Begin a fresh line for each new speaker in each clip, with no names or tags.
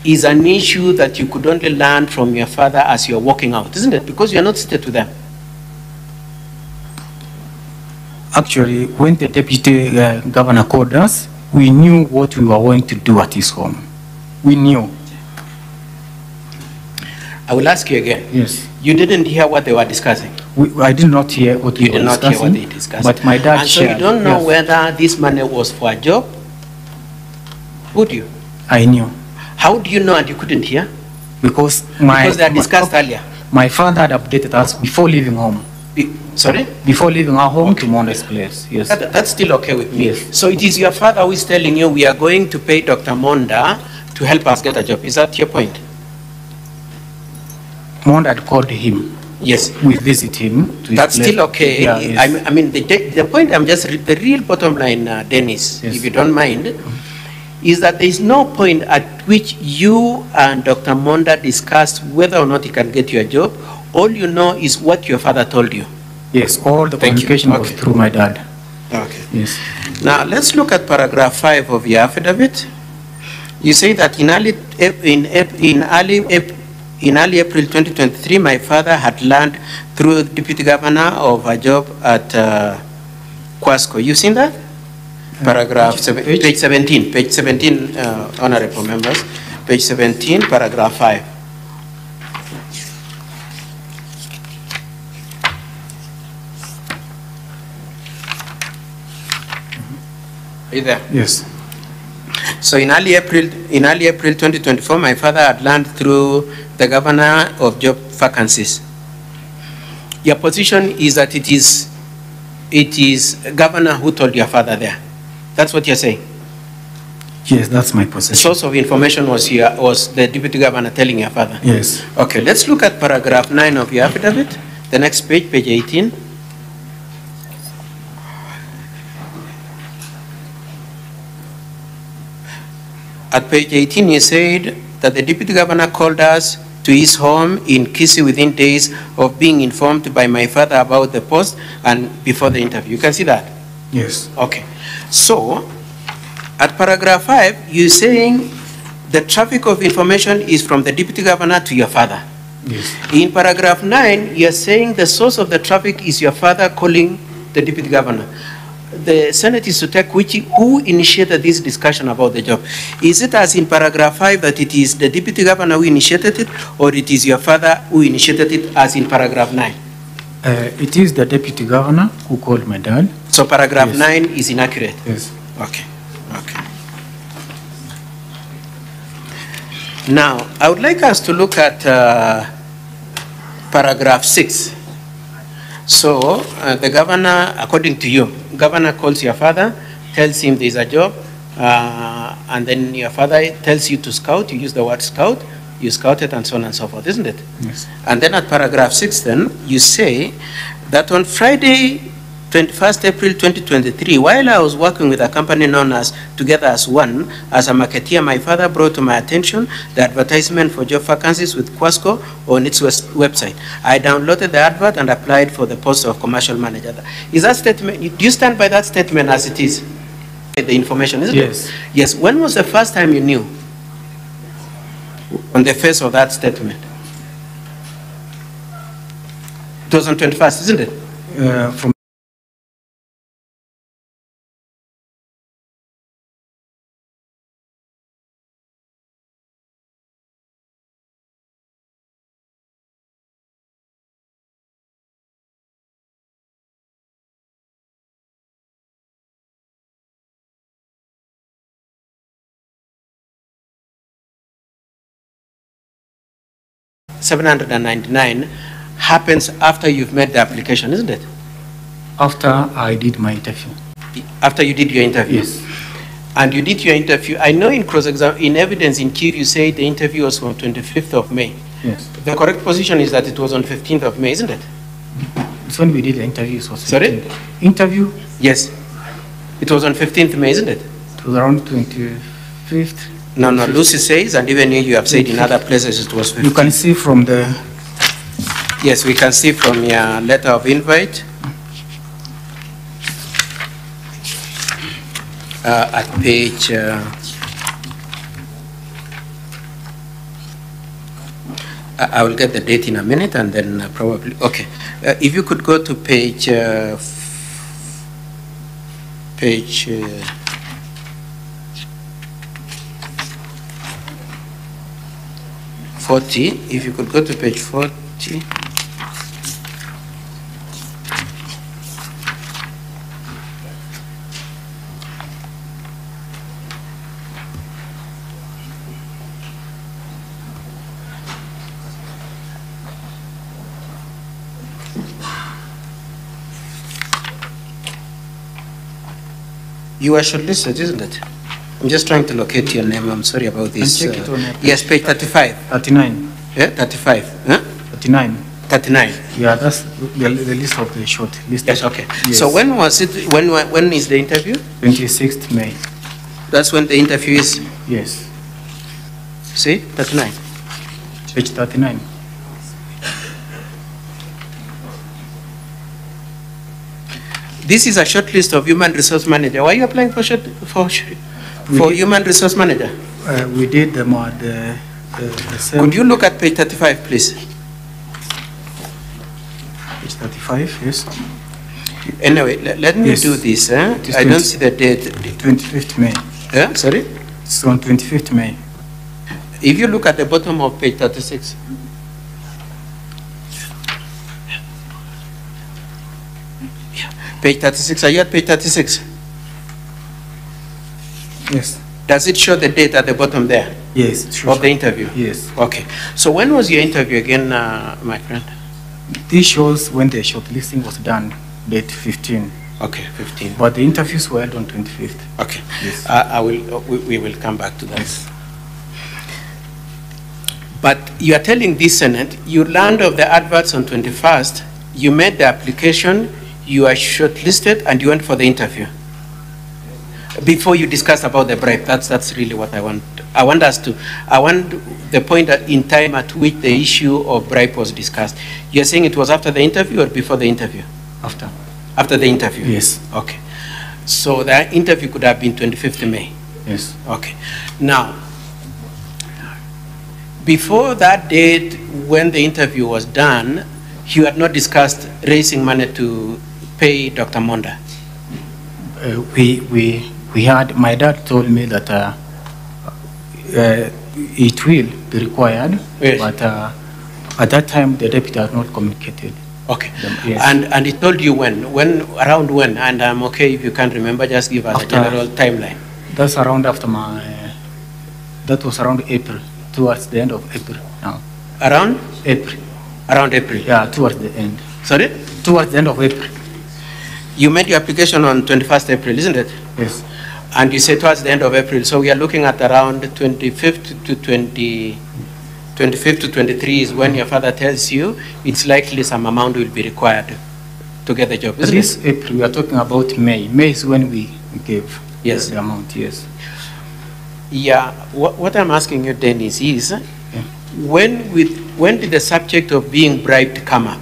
is an issue that you could only learn from your father as you're walking out, isn't it? Because you're not seated with them.
Actually, when the deputy governor called us, we knew what we were going to do at his home. We knew.
I will ask you again.
Yes.
You didn't hear what they were discussing?
I did not hear what
you did not hear what they discussed.
But my dad
and so you don't know whether this money was for a job? Would you?
I knew.
How do you know and you couldn't hear?
Because
they discussed earlier.
My father had updated us before leaving home.
Sorry?
Before leaving our home to Monda's place. Yes.
That's still okay with me.
Yes.
So it is your father who is telling you we are going to pay Dr. Monda to help us get a job. Is that your point?
Monda had called him.
Yes.
We visit him.
That's still okay.
Yeah, yes.
I mean, the point I'm just, the real bottom line, Dennis,
yes.
if you don't mind, is that there is no point at which you and Dr. Monda discussed whether or not he can get you a job. All you know is what your father told you.
Yes, all the communication was through my dad.
Okay.
Yes.
Now, let's look at paragraph 5 of your affidavit. You say that in early April 2023, my father had learned through the deputy governor of a job at Quasco. You seen that? Paragraph page 17, honorable members, page 17, paragraph 5. Are you there?
Yes.
So in early April 2024, my father had learned through the governor of job vacancies. Your position is that it is governor who told your father there. That's what you're saying?
Yes, that's my position.
The source of information was the deputy governor telling your father?
Yes.
Okay, let's look at paragraph 9 of your affidavit. The next page, page 18. At page 18, you said that the deputy governor called us to his home in Kisii within days of being informed by my father about the post and before the interview. You can see that?
Yes.
Okay. So, at paragraph 5, you're saying the traffic of information is from the deputy governor to your father.
Yes.
In paragraph 9, you're saying the source of the traffic is your father calling the deputy governor. The Senate is to take who initiated this discussion about the job. Is it as in paragraph 5 that it is the deputy governor who initiated it, or it is your father who initiated it as in paragraph 9?
It is the deputy governor who called my dad.
So paragraph 9 is inaccurate?
Yes.
Okay. Okay. Now, I would like us to look at paragraph 6. So, the governor, according to you, governor calls your father, tells him there's a job, and then your father tells you to scout. You use the word scout, you scouted, and so on and so forth, isn't it?
Yes.
And then at paragraph 6, then, you say that on Friday, 21st April 2023, while I was working with a company known as Together as One, as a marketeer, my father brought to my attention the advertisement for job vacancies with Quasco on its website. I downloaded the advert and applied for the post of commercial manager. Is that statement, do you stand by that statement as it is? The information, isn't
yes.
it? Yes. When was the first time you knew? On the face of that statement? 2021st, isn't it?
From
$799 happens after you've made the application, isn't it?
After I did my interview.
After you did your interview?
Yes.
And you did your interview. I know in in evidence in Q, you say the interview was on 25th of May.
Yes.
The correct position is that it was on 15th of May, isn't it?
It's when we did the interview. So
sorry?
Interview?
Yes. It was on 15th May, isn't it?
It was around 25th.
No, Lucy says, and even you have said in other places it was 15th.
You can see from the...
Yes, we can see from your letter of invite. At page I will get the date in a minute and then probably, okay. If you could go to page 40, if you could go to page 40. You are shortlisted, isn't it? I'm just trying to locate your name. I'm sorry about this.
Check it on
yes, page 35.
39.
Yeah, 35. Huh?
39.
39.
Yeah, that's the list of the short list.
Yes, okay.
Yes.
So when was it? When is the interview?
26th May.
That's when the interview is.
Yes.
See, 39.
Page 39.
This is a short list of human resource manager. Why are you applying for human resource manager?
We did the same.
Could you look at page 35, please?
Page 35, yes.
Anyway, let me do this. I don't see the date.
25th May.
Yeah, sorry?
It's on 25th May.
If you look at the bottom of page 36. Page 36, are you at page 36?
Yes.
Does it show the date at the bottom there?
Yes.
Of the interview?
Yes.
Okay. So when was your interview again, my friend?
This shows when the shortlisting was done, date 15.
Okay, 15.
But the interviews were held on 25th.
Okay.
Yes.
We will come back to that. Yes. But you are telling this Senate, you learned of the adverts on 21st, you made the application, you are shortlisted, and you went for the interview. Before you discuss about the bribe, that's really what I want. I want the point in time at which the issue of bribe was discussed. You're saying it was after the interview or before the interview?
After.
After the interview?
Yes.
Okay. So the interview could have been 25th May?
Yes.
Okay. Now, before that date, when the interview was done, you had not discussed raising money to pay Dr. Monda?
We had, my dad told me that it will be required,
yes.
But at that time the deputy had not communicated.
Okay.
Yes.
And he told you when, around when, and I'm okay if you can't remember, just give us a general timeline.
That's around after that was around April, towards the end of April now.
Around?
April.
Around April?
Yeah, towards the end.
Sorry?
Towards the end of April.
You made your application on 21st April, isn't it?
Yes.
And you said towards the end of April, so we are looking at around 25th to 23 is when your father tells you it's likely some amount will be required to get the job, isn't
it? April, we are talking about May. May is when we gave
yes.
the amount, yes.
Yeah, what I'm asking you, Dennis, is when did the subject of being bribed come up?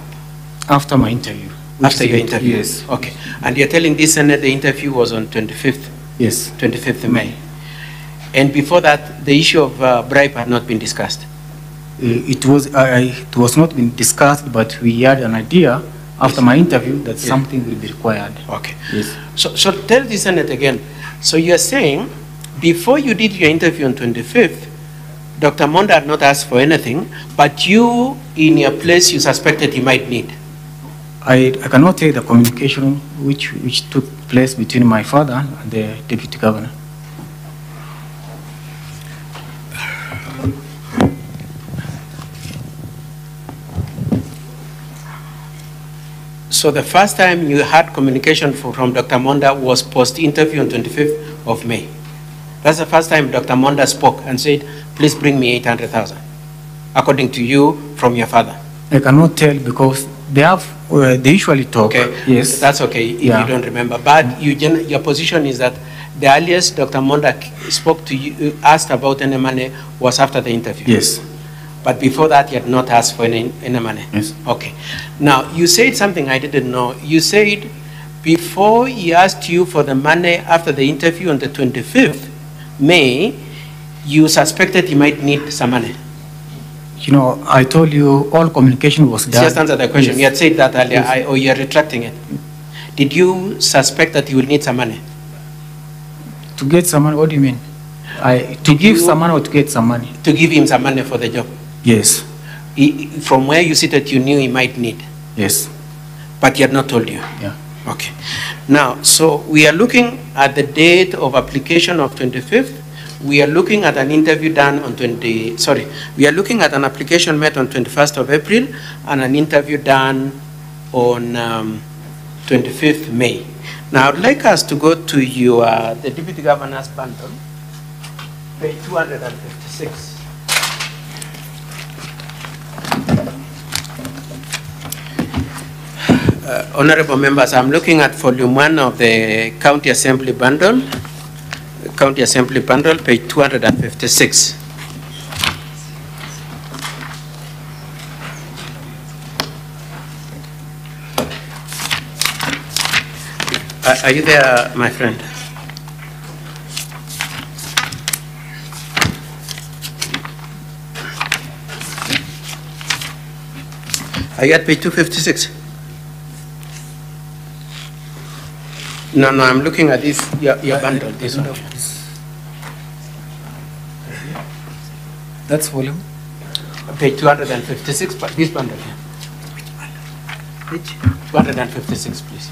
After my interview.
After your interview?
Yes.
Okay. And you're telling this Senate the interview was on 25th?
Yes.
25th of May. And before that, the issue of bribe had not been discussed?
It was not been discussed, but we had an idea after my interview that something will be required.
Okay.
Yes.
So tell the Senate again. So you're saying before you did your interview on 25th, Dr. Monda had not asked for anything, but you, in your place, you suspected he might need?
I cannot take the communication which took place between my father and the deputy governor.
So the first time you had communication from Dr. Monda was post-interview on 25th of May. That's the first time Dr. Monda spoke and said, please bring me 800,000, according to you, from your father.
I cannot tell because they usually talk.
Okay,
yes.
That's okay if you don't remember. But your position is that the earliest Dr. Monda spoke to you, asked about any money was after the interview.
Yes.
But before that, he had not asked for any money.
Yes.
Okay. Now, you said something I didn't know. You said before he asked you for the money after the interview on the 25th May, you suspected he might need some money.
You know, I told you all communication was done.
Just answer the question.
Yes.
You had said that earlier,
Yes.
or you're retracting it. Did you suspect that you will need some money?
To get some money, what do you mean? To give some money or to get some money?
To give him some money for the job?
Yes.
From where you sit that you knew he might need?
Yes.
But he had not told you?
Yeah.
Okay. Now, so we are looking at the date of application of 25th. We are looking at an interview done on we are looking at an application made on 21st of April and an interview done on 25th May. Now, I'd like us to go to the Deputy Governor's bundle, page 256. Honorable members, I'm looking at volume 1 of the County Assembly bundle, page 256. Are you there, my friend? Are you at page 256? No, I'm looking at this, your bundle, this one.
That's volume?
Page 256, but this bundle here. Page 256, please.